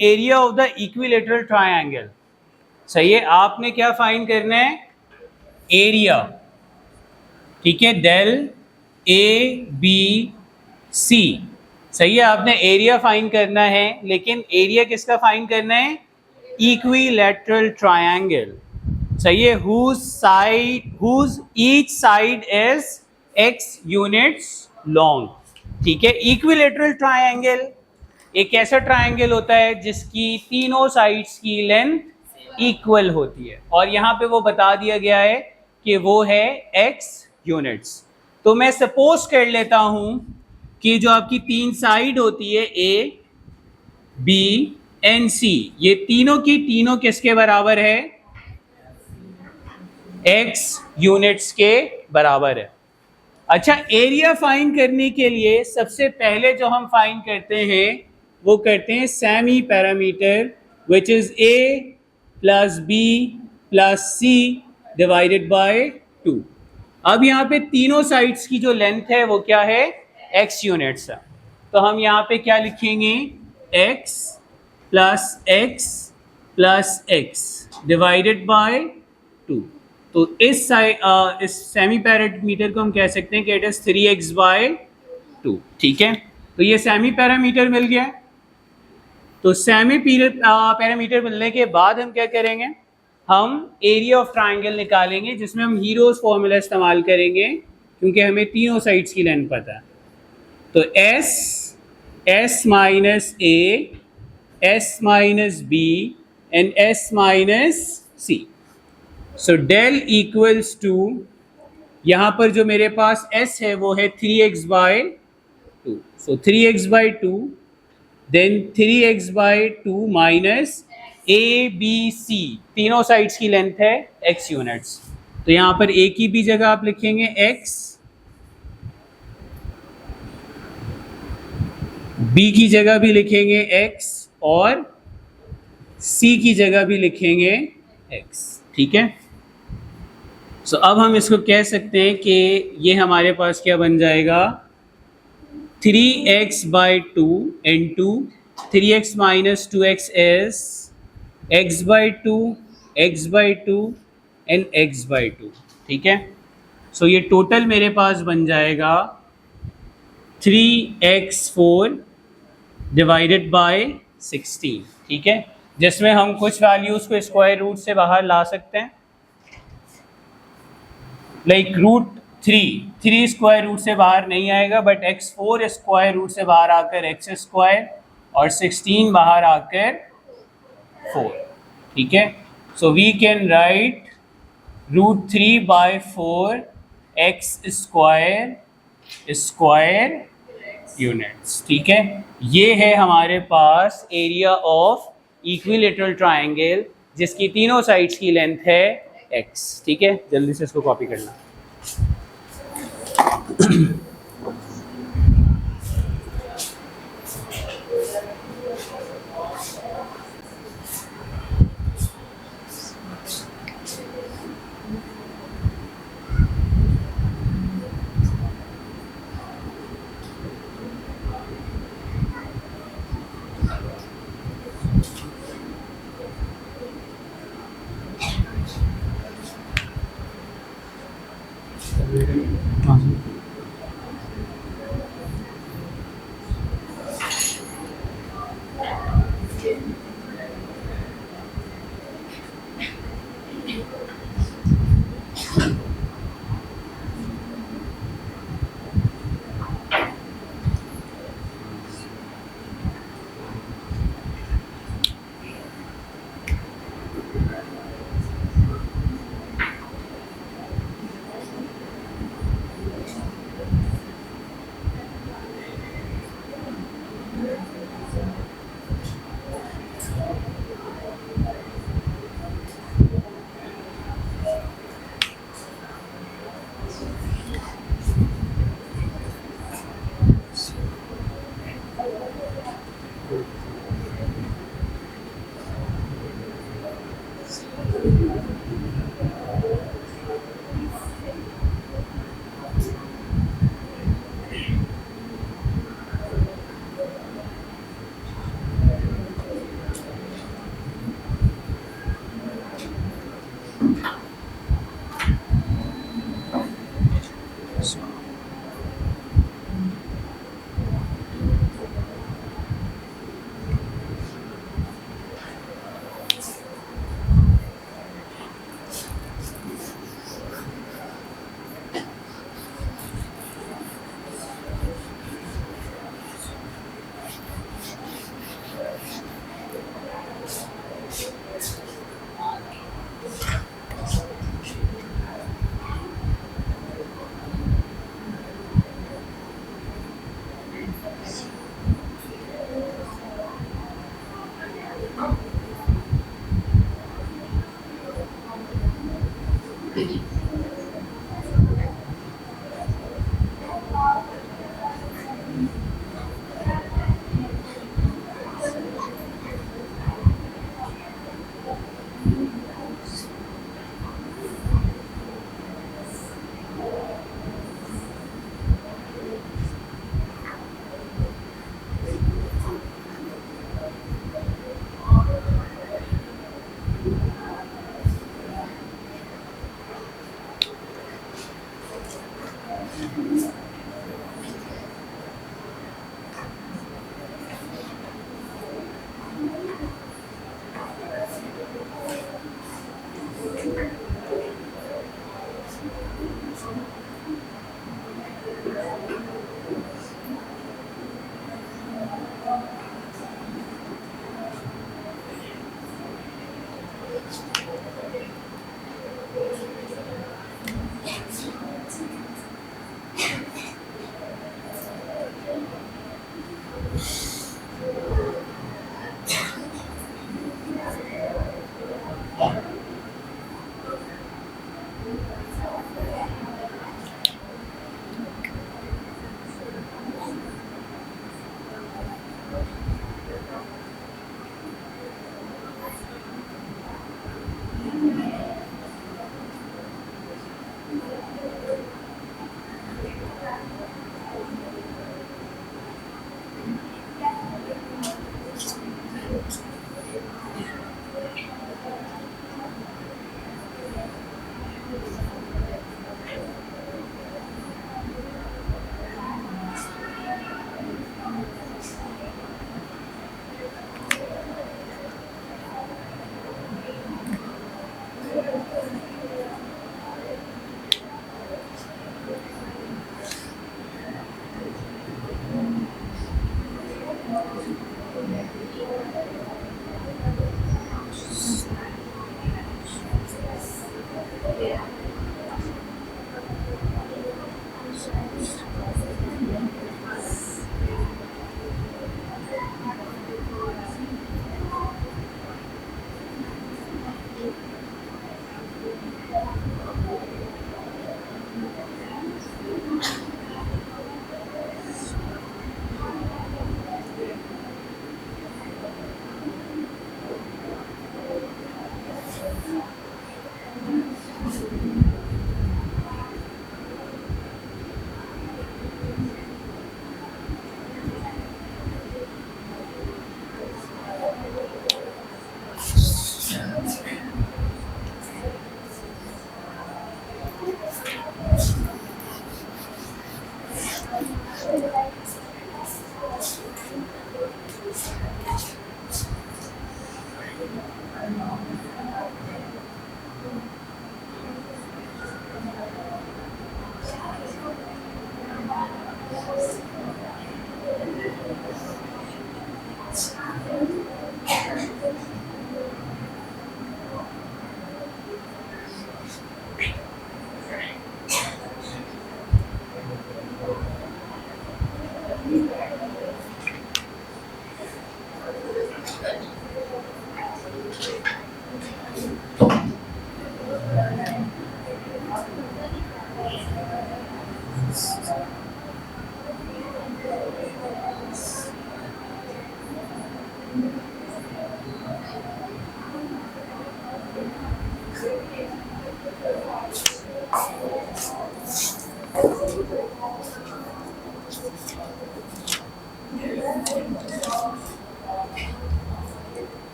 Area of the equilateral triangle. सही है, आपने क्या फाइंड करना है? एरिया। ठीक है, डेल ए बी सी। सही है, आपने एरिया फाइंड करना है, लेकिन एरिया किसका फाइंड करना है? Equilateral triangle. सही है, whose each side is x units long। ठीक है, इक्विलेटरल ट्रायंगल एक ऐसा ट्रायंगल होता है जिसकी तीनों साइड्स की लेंथ इक्वल होती है, और यहाँ पे वो बता दिया गया है कि वो है x यूनिट्स। तो मैं सपोज कर लेता हूं कि जो आपकी तीन साइड होती है a b एंड c, ये तीनों की तीनों किसके बराबर है? x यूनिट्स के बराबर है। अच्छा, एरिया फाइंड करने के लिए सबसे पहले जो हम फाइंड करते हैं वो करते हैं semi parameter, which is a plus b plus c divided by 2। अब यहाँ पे तीनों साइड्स की जो लेंथ है वो क्या है? x यूनिट्स है। तो हम यहाँ पे क्या लिखेंगे? x plus x divided by 2। तो इस सेमी पैरामीटर को हम कह सकते हैं कि इट इज 3x/2। ठीक है, तो ये सेमी पैरामीटर मिल गया। तो सेमी पैरामीटर मिलने के बाद हम क्या करेंगे? हम एरिया ऑफ ट्रायंगल निकालेंगे, जिसमें हम हीरोज फॉर्मूला इस्तेमाल करेंगे, क्योंकि हमें तीनों साइड्स की लेंथ पता है। तो s minus a, s minus b and s minus c। So del equals to, यहाँ पर जो मेरे पास s है वो है 3x/2। So 3x/2, then 3x/2 minus a b c, तीनों साइड्स की लेंथ है x यूनिट्स। तो यहाँ पर a की भी जगह आप लिखेंगे x, b की जगह भी लिखेंगे x, और c की जगह भी लिखेंगे x। ठीक है, सो अब हम इसको कह सकते हैं कि ये हमारे पास क्या बन जाएगा? 3x/2 into 3x minus 2x is x/2, x/2 and x/2। ठीक है, सो ये टोटल मेरे पास बन जाएगा 3x4 डिवाइडेड बाय 16। ठीक है, जिसमें हम कुछ वैल्यूज को स्क्वायर रूट से बाहर ला सकते हैं, लाइक √3 स्क्वायर रूट से बाहर नहीं आएगा, बट x4 स्क्वायर रूट से बाहर आकर x² और 16 बाहर आकर 4। ठीक है, so we can write √3/4 x² units. ठीक है, ये है हमारे पास एरिया ऑफ इक्विलेटरल ट्रायंगल जिसकी तीनों साइड्स की लेंथ है x। ठीक है, जल्दी से इसको कॉपी करना।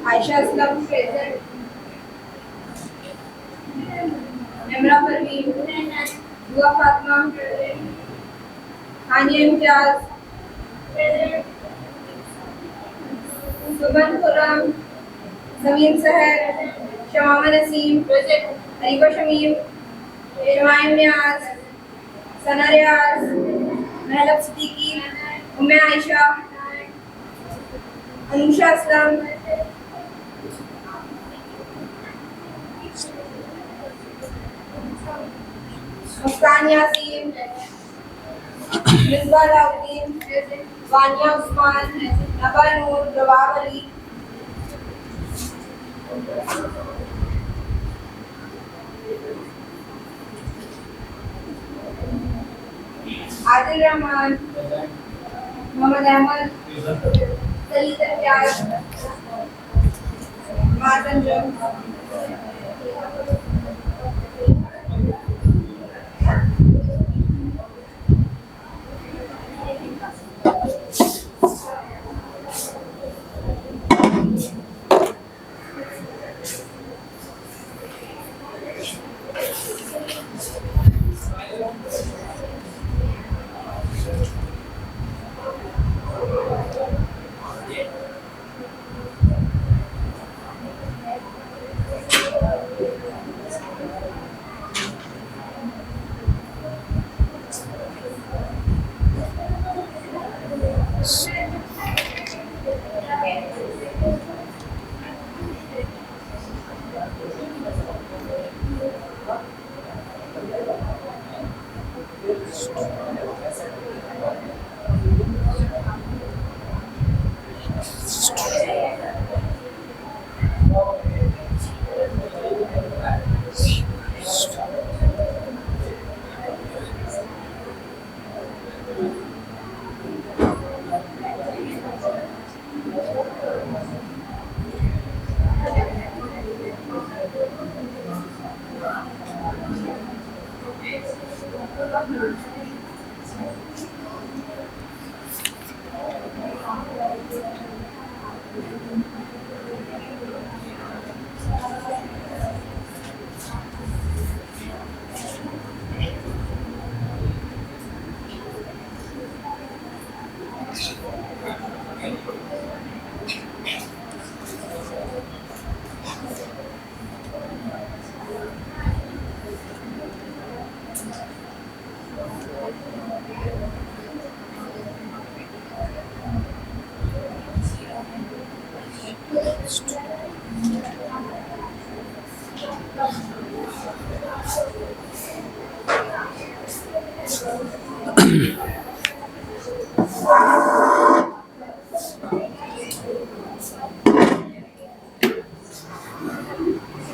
आयशा असलम प्रेजेंट, इमरा परवीन, दुआ फातिमा, हानिया इम्तियाज, सुमन खुर्रम, समीम सहर, शमामा नसीम, अरीबा शमीम, शमाइम नियाज, सना रियाज, महलब सिद्दीकी, उम्मे आयशा, अनुषा असलम, मुस्कान यासीन, मिसबा अलाउद्दीन, वानिया उस्मान, नबा नूर, रवाब अली, आदिल रहमान, मोहम्मद अहमद, सलीद इम्तियाज, माज़न जंग,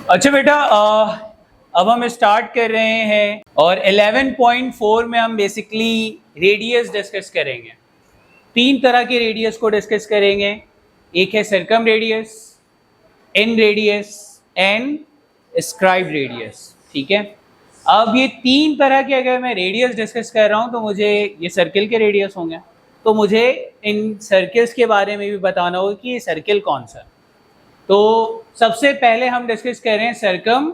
अच्छा बेटा, अब हम स्टार्ट कर रहे हैं और 11.4 में हम बेसिकली रेडियस डिस्कस करेंगे। 3 तरह के रेडियस को डिस्कस करेंगे। एक है circum radius, in radius and scribe radius. ठीक है, अब ये 3 तरह के अगर मैं रेडियस डिस्कस कर रहा हूँ तो मुझे ये सर्किल के रेडियस होंगे, तो मुझे इन सर्किल्स के बारे में भी बताना होगा कि ये सर्किल कौन सा है। तो सबसे पहले हम डिस्कस कर रहे हैं सर्कम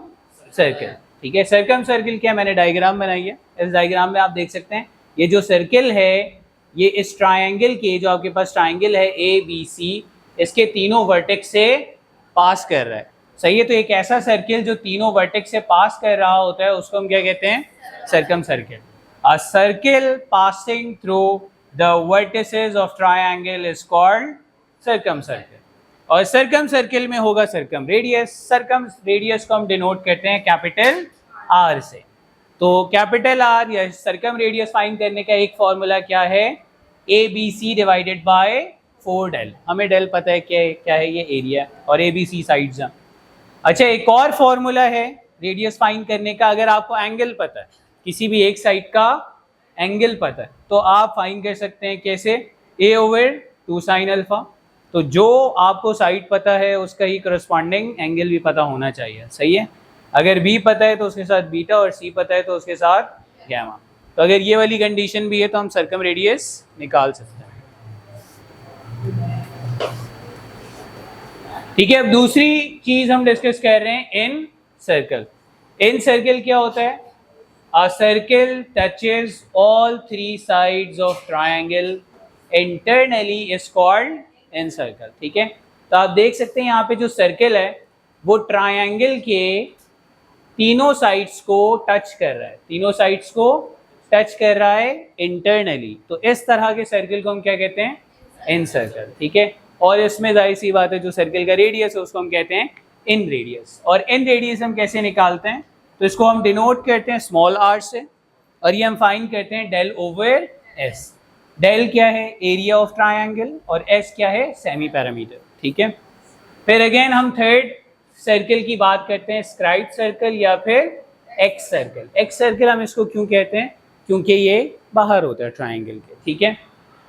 सर्किल। ठीक है, सर्कम सर्किल क्या, मैंने डायग्राम बनाई है। इस डायग्राम में आप देख सकते हैं ये जो सर्किल है ये इस ट्रायंगल के, जो आपके पास ट्रायंगल है ए बी सी, इसके तीनों वर्टेक्स से पास कर रहा है। सही है, तो एक ऐसा सर्किल जो तीनों वर्टेक्स से पास कर रहा होता है उसको हम क्या कहते हैं, circum circle. A circle passing through the vertices of triangle is called circum circle. और सर्कम सर्किल में होगा सर्कम रेडियस। सर्कम रेडियस को हम डिनोट करते हैं कैपिटल आर से। तो कैपिटल आर या सर्कम रेडियस फाइंड करने का एक फॉर्मूला क्या है, A B C divided by 4 del. हमें डेल पता है क्या है, ये एरिया और ए बी सी साइड्स हैं। अच्छा, एक और फॉर्मूला है रेडियस फाइंड करने का, अगर आपको एंगल पता है किसी भी एक साइड का एंगल पता है तो आप फाइंड कर सकते हैं कैसे, a ओवर 2 साइन अल्फा। तो जो आपको साइड पता है उसका ही करस्पॉन्डिंग एंगल भी पता होना चाहिए, सही है। अगर b पता है तो उसके साथ बीटा और c पता है तो उसके साथ गैमा। तो अगर ये वाली कंडीशन भी है तो हम सर्कम रेडियस निकाल सकते हैं। ठीक है, अब दूसरी चीज हम डिस्कस कर रहे हैं इन सर्कल। इन सर्कल क्या होता है? A circle touches all 3 sides of triangle internally is called incircle। ठीक है, तो आप देख सकते हैं यहाँ पे जो सर्कल है वो ट्रायंगल के तीनों साइड्स को टच कर रहा है, तीनों साइड्स को टच कर रहा है इंटरनली। तो इस तरह के सर्कल को हम क्या कहते हैं? इनसर्कल। ठीक है, और इसमें जाहिर सी बात है जो सर्कल का रेडियस है उसको हम कहते हैं इन रेडियस। और इन रेडियस हम कैसे निकालते हैं? तो इसको हम डिनोट करते हैं स्मॉल आर से, और ये हम फाइंड करते हैं डेल ओवर एस। डेल क्या है? एरिया ऑफ ट्रायंगल, और एस क्या है? Semi parameter. ठीक है, फिर अगेन हम थर्ड सर्कल की बात करते हैं, स्क्राइब सर्कल या फिर एक्स सर्कल। एक्स सर्कल हम इसको क्यों कहते हैं? क्योंकि ये बाहर होता है ट्रायंगल के। ठीक है,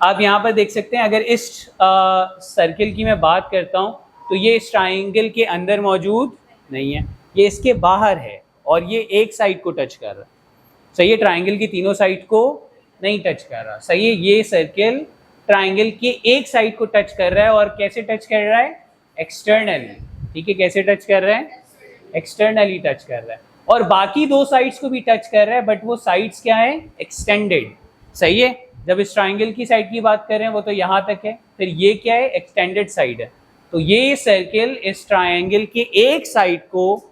आप यहाँ पर देख सकते हैं अगर इस सर्कल की मैं बात करता हूँ तो ये इस ट्रायंगल के अंदर मौजूद नहीं है, ये इसके बाहर है और ये एक साइड को टच कर रहा है, सही है। ट्रायंगल की तीनों साइड को नहीं टच कर रहा, सही है। ये सर्कल ट्रायंगल के एक साइड को टच कर रहा है, और कैसे टच कर रहा है? एक्सटर्नली। ठीक है, कैसे टच कर रहा है? एक्सटर्नली टच कर रहा है, और बाकी दो साइड्स को भी टच कर रहा है, बट वो साइड्स क्या है? एक्सटेंडेड, सही है। जब इस ट्रायंगल की साइड की बात कर रहे हैं वो तो यहाँ तक है, फिर ये क्या है? एक्सटेंडेड साइड है। तो ये सर्कल इस ट्रायंगल के एक साइड को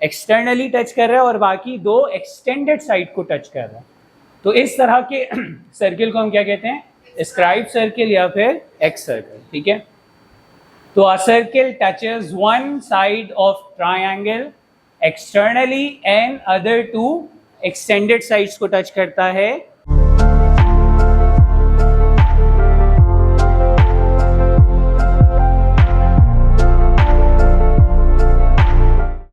एक्सटर्नली टच कर रहा है और बाकी दो एक्सटेंडेड साइड को टच कर रहा है। तो इस तरह के सर्कल को हम क्या कहते हैं? स्क्राइब सर्कल या फिर एक्स सर्कल। ठीक है, तो a circle touches one side of triangle externally and other two extended sides को टच करता है